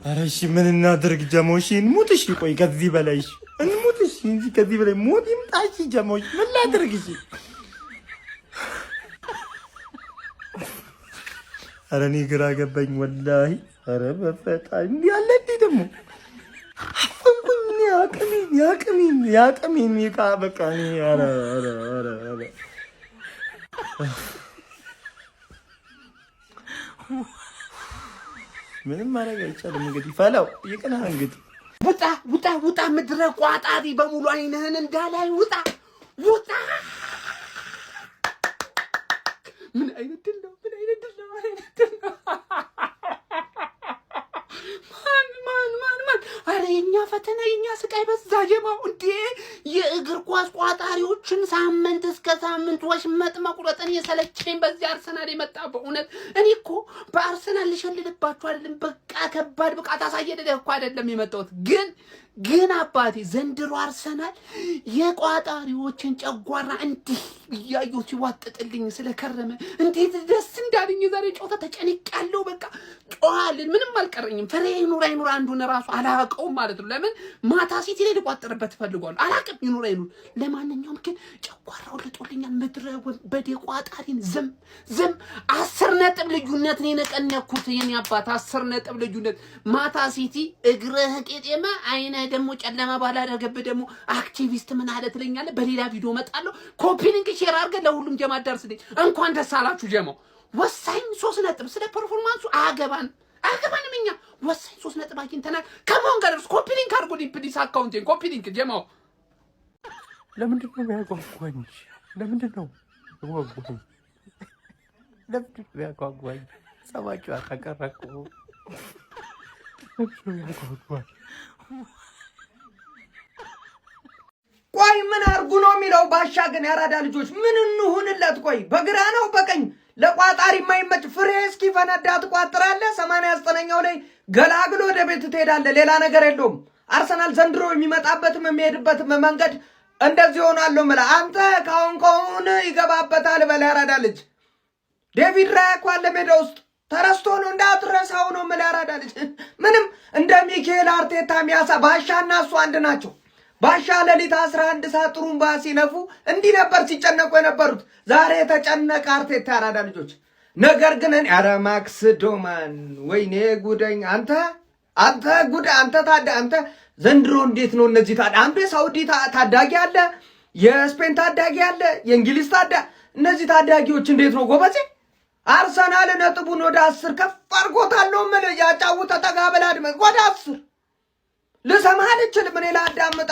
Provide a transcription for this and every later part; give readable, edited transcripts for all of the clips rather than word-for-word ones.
ኧረ እሺ ምን እናድርግ ጀሞሽ? እንሙት እሺ ቆይ ከዚህ በላይ እሺ እንሙት እሺ እንጂ ከዚህ በላይ ሞት ይምጣ እሺ ጀሞሽ ምን ላድርግ እሺ? ኧረ እኔ ግራ ገባኝ ወላሂ። ኧረ በፈጣሪ እንዲህ አለ እንዴ ደግሞ ያቅሜን ይቃ በቃ እኔ ኧረ ምንም ማድረግ አይቻልም። እንግዲህ ፈላው ይቅናህ እንግዲህ ውጣ ምድረ ቋጣሪ በሙሉ አይንህን እንዳላይ ውጣ ምን አይነት ድል ነው ማን አረ የኛ ፈተና የኛ ስቃይ በዛ ጀማው እንዴ የእግር ኳስ ቋጣሪዎችን ሳምንት እስከ ሳምንት ወሽመጥ መቁረጥን የሰለቸኝ በዚህ አርሰናል የመጣ በእውነት እኔ እኮ በአርሰናል ልሸልልባችሁ አይደለም በቃ ከባድ ብቃት አሳየደህ እኮ አይደለም የመጣሁት ግን አባቴ ዘንድሮ አርሰናል የቋጣሪዎችን ጨጓራ እንዲህ እያዩ ሲዋጥጥልኝ ስለከረመ እንዴት ደስ እንዳለኝ ዛሬ ጨዋታ ተጨንቄያለሁ። በቃ ጨዋልን ምንም አልቀረኝም። ፍሬ ይኑር አንዱን ራሱ አላውቀውም ማለት ነው። ለምን ማታ ሲቲ ላይ ልቋጥርበት ፈልጓል አላውቅም። ይኑር ለማንኛውም ግን ጨጓራው ልጦልኛል። ምድረ ወንበዴ ቋጣሪን ዝም 10 ነጥብ ልዩነት ነው የነቀነኩት የኔ አባት 10 ነጥብ ልዩነት። ማታ ሲቲ እግርህ ቄጤማ አይነ ደግሞ ጨለማ ባላደረገብህ ደግሞ አክቲቪስት ምን አለ ትለኛለህ። በሌላ ቪዲዮ መጣለሁ። ኮፒ ሊንክ ሼር አድርገህ ለሁሉም ጀማ አዳርስልኝ። እንኳን ደስ አላችሁ ጀማው። ወሳኝ 3 ነጥብ ስለ ፐርፎርማንሱ አገባንም እኛ ወሳኝ 3 ነጥብ አግኝተናል። ከማን ጋር ኮፒ ሊንክ አድርጉልኝ ፕሊስ። አካውንቴን ኮፒ ሊንክ ጀማው። ለምንድን ነው የሚያጓጓኝ? ለምንድን ነው የሚያጓጓኝ? ሰማችሁ አታቀራቁ ያጓጓኝ። ቆይ ምን አርጉ ነው የሚለው ባሻ? ግን ያራዳ ልጆች ምን እንሁንለት? ቆይ በግራ ነው በቀኝ ለቋጣሪ የማይመች ፍሬ እስኪ ፈነዳ ትቋጥራለህ። 89ኛው ላይ ገላግሎ ወደ ቤት ትሄዳለህ። ሌላ ነገር የለውም። አርሰናል ዘንድሮ የሚመጣበትም የሚሄድበትም መንገድ እንደዚህ ሆናለሁ ማለት አንተ ካሁን ይገባበታል። በለ ያራዳ ልጅ ዴቪድ ራያ እኮ አለ ሜዳ ውስጥ ተረስቶ ነው እንዳትረሳው ነው ማለት ያራዳ ልጅ። ምንም እንደ ሚካኤል አርቴታ የሚያሳ ባሻና እሱ አንድ ናቸው። ባሻ ሌሊት 11 ሰዓት ጥሩምባ ሲነፉ እንዲህ ነበር ሲጨነቁ የነበሩት። ዛሬ የተጨነቀ አርቴታ ያራዳ ልጆች። ነገር ግን ኧረ ማክስ ዶማን ወይኔ ጉደኝ አንተ ጉድ አንተ ዘንድሮ እንዴት ነው እነዚህ አንዱ የሳውዲ ታዳጊ አለ፣ የስፔን ታዳጊ አለ፣ የእንግሊዝ እነዚህ ታዳጊዎች እንዴት ነው ጎበዜ? አርሰናል ነጥቡን ወደ 10 ከፍ አድርጎታል። ምን ያጫውተ ተጋበላ ድመ ወደ 10 ልሰማህ አልችልም። እኔ ላዳምጥ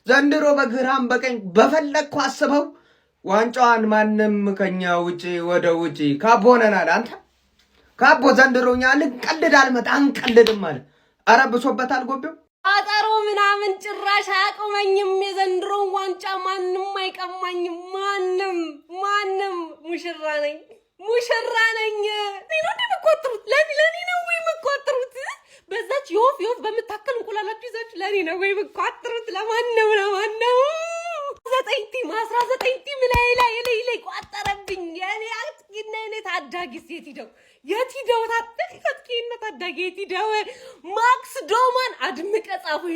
ዘንድሮ በግራም በቀኝ በፈለግኩ አስበው ዋንጫዋን ማንም ከኛ ውጪ ወደ ውጪ ካቦ ነናል። አንተ ካቦ ዘንድሮኛ ልንቀልድ አልመጣ አንቀልድም ማለት አረብሶበታል ጎቤው አጠሮ ምናምን ጭራሽ አያቆመኝም። የዘንድሮን ዋንጫ ማንም አይቀማኝም። ማንም ሙሽራ ነኝ። ሌላ እንደምቆጥሩት ለኔ ነው ወይ የምቆጥሩት? በዛች የወፍ በምታከል እንቁላላችሁ ይዛችሁ ለኔ ነው ወይ የምቆጥሩት? ለማነው 19 ቲም ላይ ቋጠረብኝ። የኔ አጥቂና የኔ ታዳጊ የት ሂደው ታዳጊ የት ሂደው? ማክስ ዶማን አድምቀ ጻፈው።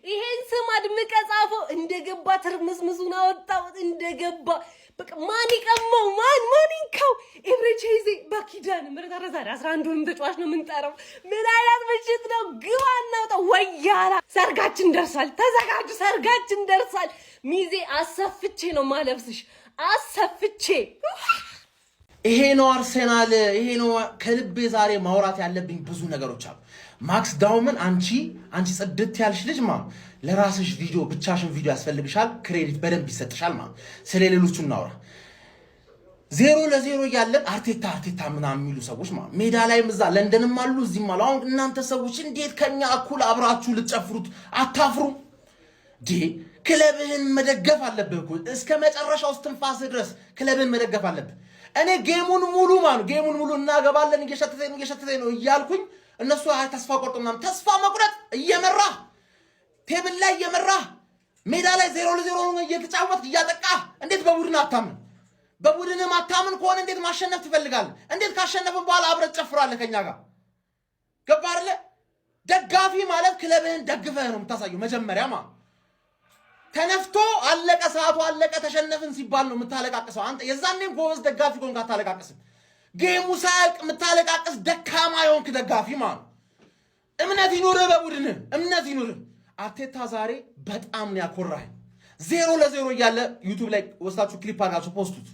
ይሄን ስም አድምቀ ጻፈው። እንደገባ ትርምስምሱን አወጣው እንደገባ። በቃ ማን ይቀማው? ማን ይንካው? ኤብሬቼዜ በኪዳን ምርታረዛ 11ዱንም ተጫዋች ነው የምንጠራው። ምን አይነት ምሽት ነው? ግባ እናውጣው። ወያላ ሰርጋችን ደርሷል። ተዘጋጁ፣ ሰርጋችን ደርሷል። ሚዜ አሰፍቼ ነው ማለብስሽ፣ አሰፍቼ። ይሄ ነው አርሰናል። ይሄ ነው ከልቤ ዛሬ ማውራት ያለብኝ ብዙ ነገሮች አሉ። ማክስ ዳውመን አንቺ ጽድት ያልሽ ልጅ ለራስሽ ቪዲዮ ብቻሽን ቪዲዮ ያስፈልግሻል። ክሬዲት በደንብ ይሰጥሻል ስለሌሎቹ እናውራ። 0-0 ያለን አርቴታ ምናምን የሚሉ ሰዎች ሜዳ ላይም እዛ ለንደንም አሉ እዚህም አሉ። አሁን እናንተ ሰዎች እንዴት ከኛ እኩል አብራችሁ ልትጨፍሩት አታፍሩም? ክለብህን መደገፍ አለብህ እኮ እስከ መጨረሻው እስትንፋስ ድረስ ክለብህን መደገፍ አለብህ። እኔ ጌሙን ሙሉ እናገባለን እየሸተተኝ ነው እያልኩኝ እነሱ ተስፋ ቆርጦ ምናምን ተስፋ መቁረጥ እየመራ ቴብል ላይ እየመራ ሜዳ ላይ 0-0 እየተጫወትክ እያጠቃህ እንዴት በቡድን አታምን? በቡድን ማታምን ከሆነ እንዴት ማሸነፍ ትፈልጋለህ? እንዴት ካሸነፍን በኋላ አብረን ጨፍራለህ ከኛ ጋር? ገባ አይደለ? ደጋፊ ማለት ክለብህን ደግፈህ ነው የምታሳየው። መጀመሪያ ተነፍቶ አለቀ፣ ሰዓቱ አለቀ፣ ተሸነፍን ሲባል ነው የምታለቃቅሰው። አንተ የዛኔም ጎበዝ ደጋፊ ኮንክ አታለቃቅስም። ጌሙ ሳያልቅ የምታለቃቅስ ደካማ የሆንክ ደጋፊ ማለት። እምነት ይኑርህ፣ በቡድንህ እምነት ይኑርህ። አርቴታ ዛሬ በጣም ነው ያኮራኸኝ። 0-0 እያለ ዩቲዩብ ላይ ወስዳችሁ ክሊፕ አድርጋችሁ ፖስቱት።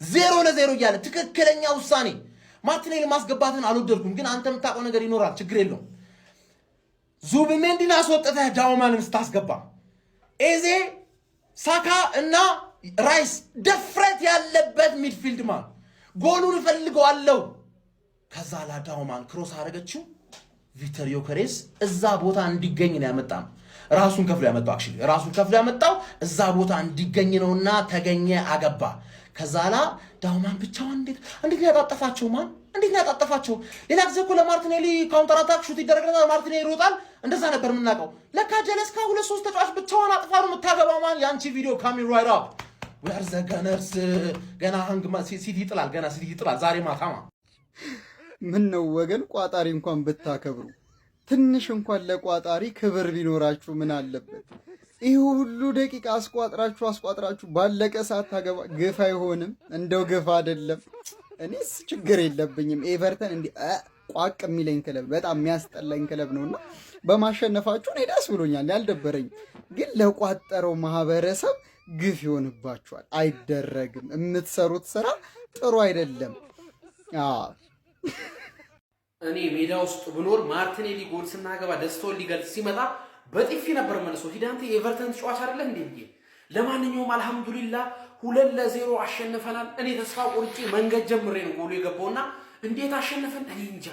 0-0 እያለ ትክክለኛ ውሳኔ። ማርቲኔሊ ማስገባትን አልወደድኩም፣ ግን አንተ የምታውቀው ነገር ይኖራል፣ ችግር የለውም። ዙቢሜንዲን አስወጥተህ ዳውማንን ስታስገባ ኤዜ፣ ሳካ እና ራይስ ድፍረት ያለበት ሚድፊልድ ማለት ጎሉን እፈልገዋለሁ። ከዛ ዳውማን ክሮስ አደረገችው። ቪክተር ዮከሬስ እዛ ቦታ እንዲገኝ ነው ያመጣው። ራሱን ከፍሎ ያመጣው አክቹሊ ራሱን ከፍሎ ያመጣው እዛ ቦታ እንዲገኝ ነውና ተገኘ፣ አገባ። ከዛላ ዳውማን ብቻውን እንዴት ያጣጠፋቸው ማን እንዴት ያጣጠፋቸው። ሌላ ጊዜ እኮ ለማርቲኔሊ ካውንተር አታክ ሹት ይደረግና ማርቲኔሊ ይሮጣል። እንደዛ ነበር የምናውቀው። ለካ ጀለስካ 2-3 ተጫዋች ብቻውን አጥፋ ነው የምታገባው ማን። ያንቺ ቪዲዮ ካሚንግ ራይት አፕ ዌር ዘ ገነርስ። ገና ሃንግ ሲቲ ይጥላል፣ ገና ሲቲ ይጥላል ዛሬ ማታማ። ምን ነው ወገን፣ ቋጣሪ እንኳን ብታከብሩ፣ ትንሽ እንኳን ለቋጣሪ ክብር ቢኖራችሁ ምን አለበት? ይህ ሁሉ ደቂቃ አስቋጥራችሁ ባለቀ ሰዓት ታገባ። ግፍ አይሆንም? እንደው ግፍ አይደለም። እኔስ ችግር የለብኝም። ኤቨርተን እንዲህ ቋቅ የሚለኝ ክለብ፣ በጣም የሚያስጠላኝ ክለብ ነውና በማሸነፋችሁ እኔ ደስ ብሎኛል፣ ያልደበረኝ። ግን ለቋጠረው ማህበረሰብ ግፍ ይሆንባችኋል። አይደረግም። የምትሰሩት ስራ ጥሩ አይደለም። እኔ ሜዳ ውስጥ ብኖር ማርቲኔሊ ጎል ስናገባ ደስታውን ሊገልጽ ሲመጣ በጥፊ ነበር መልሶ ሂዳንተ የኤቨርተን ተጫዋች አይደለ እንዴ ብዬ። ለማንኛውም አልহামዱሊላህ 2-0 አሸንፈናል። እኔ ተስፋ ቆርጬ መንገድ ጀምሬ ነው ጎሉ የገባውና እንዴት አሸነፈን እኔ እንጃ።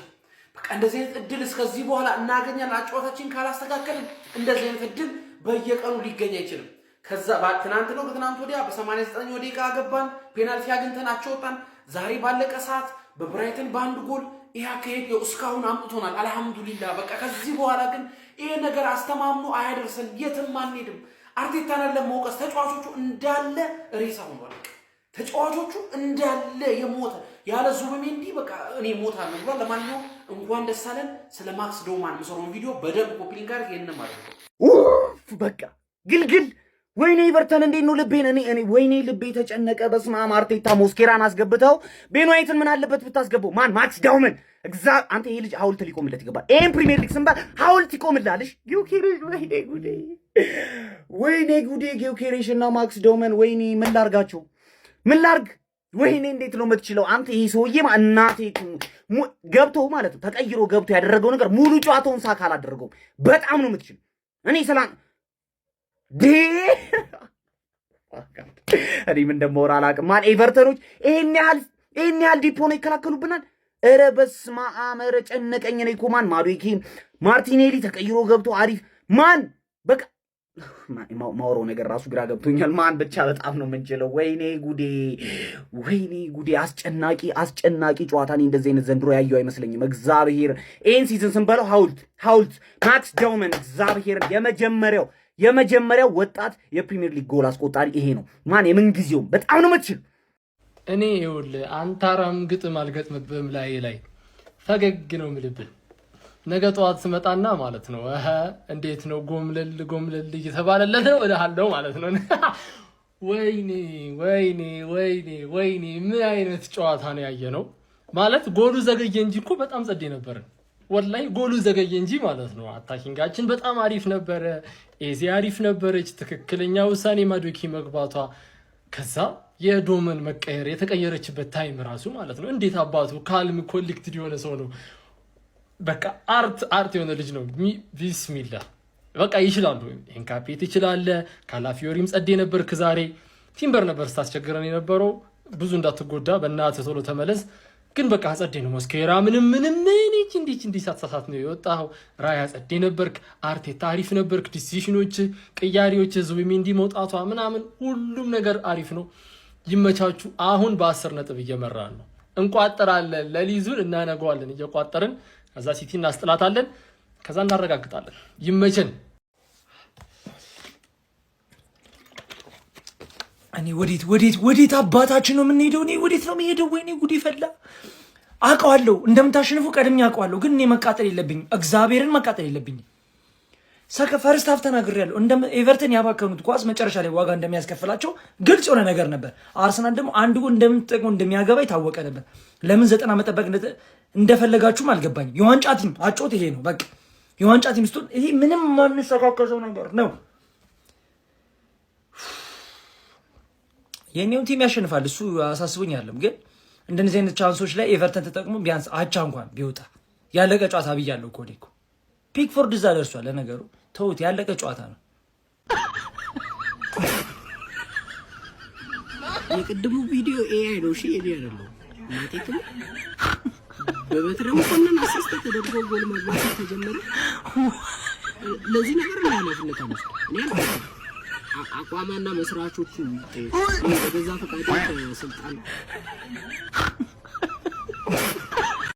በቃ እንደዚህ አይነት እድል እስከዚህ በኋላ እናገኛለን። አጫዋታችን ካላስተካከልን እንደዚህ አይነት እድል በየቀኑ ሊገኝ አይችልም። ከዛ ትናንት ነው ከትናንት ወዲያ በ89 ደቂቃ ገባን፣ ፔናልቲ አግኝተን አቸውጣን። ዛሬ ባለቀ ሰዓት በብራይተን በአንድ ጎል ይሄ ከሄድ እስካሁን አምጥቶናል። አልহামዱሊላህ። በቃ ከዚህ በኋላ ግን ይሄ ነገር አስተማምኖ አያደርሰን፣ የትም አንሄድም። አርቴታን ለመውቀስ ተጫዋቾቹ እንዳለ ሬሳ ሆኗል። ተጫዋቾቹ እንዳለ የሞተ ያለ ዙቢሜንዲ በቃ እኔ ሞታለሁ ብሏል። ለማንኛውም እንኳን ደስ አለን። ስለ ማክስ ዶማን መሰሮን ቪዲዮ በደንብ ኮፒ ሊንክ አድርግ የነም ማለት ነው። በቃ ግልግል ወይኔ ኤቨርተን እንዴት ነው ልቤን እኔ ወይኔ ልቤ ተጨነቀ። በስመ አብ። አርቴታ ሞስኬራን አስገብተው ቤን ዋይትን ምን አለበት ብታስገባው? ማን ማክስ ዳውመን አንተ ይሄ ልጅ ሐውልት ሊቆምለት ይገባል። ይሄን ፕሪሚየር ሊግ ስንባ ሐውልት ይቆምላልሽ። ጊዮኬሬሽ ወይኔ ጉዴ ጊዮኬሬሽ እና ማክስ ዳውመን ወይኔ ምን ላርጋቸው? ምን ላርግ? ወይኔ እንዴት ነው የምትችለው አንተ? ይሄ ሰውዬ እናቴ ገብቶ ማለት ነው ተቀይሮ ገብቶ ያደረገው ነገር ሙሉ ጨዋታውን ሳካ አላደረገውም። በጣም ነው የምትችል። እኔ ሰላም እኔ ምን እንደማወራ አላውቅም። ማን ኤቨርተኖች ይሄን ያህል ዲፖ ነው ይከላከሉብናል። ኧረ በስመ አብ ኧረ ጨነቀኝ። እኔ እኮ ማዱኬ ማርቲኔሊ ተቀይሮ ገብቶ አሪፍ ማን በቃ ማወራው ነገር ራሱ ግራ ገብቶኛል። ማን ብቻ በጣም ነው የምንችለው። ወይኔ ጉዴ አስጨናቂ ጨዋታ። እኔ እንደዚህ አይነት ዘንድሮ ያየው አይመስለኝም። እግዚአብሔር ይሄን ሲዝን ስንበለው ሐውልት ማክስ ዳውመን እግዚአብሔር የመጀመሪያው ወጣት የፕሪሚየር ሊግ ጎል አስቆጣሪ ይሄ ነው። ማን የምንጊዜውም በጣም ነው የምትችል። እኔ ይኸውልህ አንታራም ግጥም አልገጥምብህም ላይ ፈገግ ነው የምልብህ። ነገ ጠዋት ስመጣና ማለት ነው እንዴት ነው ጎምለል እየተባለለት ነው እልሃለሁ ማለት ነው። ወይኔ ምን አይነት ጨዋታ ነው ያየነው ማለት። ጎሉ ዘገየ እንጂ እኮ በጣም ጸዴ ነበርን። ወላይ ጎሉ ዘገየ እንጂ ማለት ነው። አታኪንጋችን በጣም አሪፍ ነበረ። ኤዚ አሪፍ ነበረች። ትክክለኛ ውሳኔ ማዱኬ መግባቷ፣ ከዛ የዶመን መቀየር የተቀየረችበት ታይም ራሱ ማለት ነው። እንዴት አባቱ ካልም ኮሌክትድ የሆነ ሰው ነው። በቃ አርት የሆነ ልጅ ነው። ቢስሚላ በቃ ይችላሉ። ኤንካፔት ይችላል። ካላፊዮሪም ጸዴ ነበርክ ዛሬ። ቲምበር ነበር ስታስቸግረን የነበረው። ብዙ እንዳትጎዳ በእናትህ ቶሎ ተመለስ። ግን በቃ ጸዴ ነው። ሞስኬራ ምንም እንዲህ ሳትሳሳት ነው የወጣው። ራያ ጸዴ ነበርክ። አርቴታ አሪፍ ነበርክ። ዲሲሽኖች፣ ቅያሪዎች፣ ዙቢሜንዲ መውጣቷ ምናምን ሁሉም ነገር አሪፍ ነው። ይመቻቹ። አሁን በ10 ነጥብ እየመራን ነው። እንቋጠራለን። ለሊዙን እናነገዋለን እየቋጠርን። ከዛ ሲቲ እናስጥላታለን። ከዛ እናረጋግጣለን። ይመቸን። እኔ ወዴት አባታችን ነው የምንሄደው? እኔ ወዴት ነው የምሄደው? ወይኔ ጉድ ይፈላ። አውቀዋለሁ እንደምታሸንፉ ቀድሜ አውቀዋለሁ፣ ግን እኔ መቃጠል የለብኝም። እግዚአብሔርን መቃጠል የለብኝም። ፈርስት ሀፍ ተናግሬያለሁ። ኤቨርተን ያባከኑት ኳስ መጨረሻ ላይ ዋጋ እንደሚያስከፍላቸው ግልጽ የሆነ ነገር ነበር። አርሰናል ደግሞ አንድ ጎል እንደምትጠቅመው እንደሚያገባ የታወቀ ነበር። ለምን 90 መጠበቅ እንደፈለጋችሁም አልገባኝም። የዋንጫ ቲም አጮት ይሄ ነው በቃ። የዋንጫ ቲም ስትሆን ይሄ ምንም ማንሰካከሰው ነገር ነው። የኔውን ቲም ያሸንፋል እሱ አሳስቦኝ አይደለም፣ ግን እንደዚህ አይነት ቻንሶች ላይ ኤቨርተን ተጠቅሞ ቢያንስ አቻ እንኳን ቢወጣ ያለቀ ጨዋታ ብያለሁ እኮ እኔ እኮ ፒክፎርድ እዛ ደርሷል። ለነገሩ ተውት፣ ያለቀ ጨዋታ ነው። የቅድሙ ቪዲዮ ኤአይ ነው። እሺ ኤዲ አይደለም ማቴክ ነው። በበትረ መኮንን አሲስት ተደርጎ ጎል ማግባት ተጀመረ። ለዚህ ነገር ነው ኃላፊነት አለበት። እኔ አቋማና መስራቾቹ በዛ ፈቃድ ስልጣን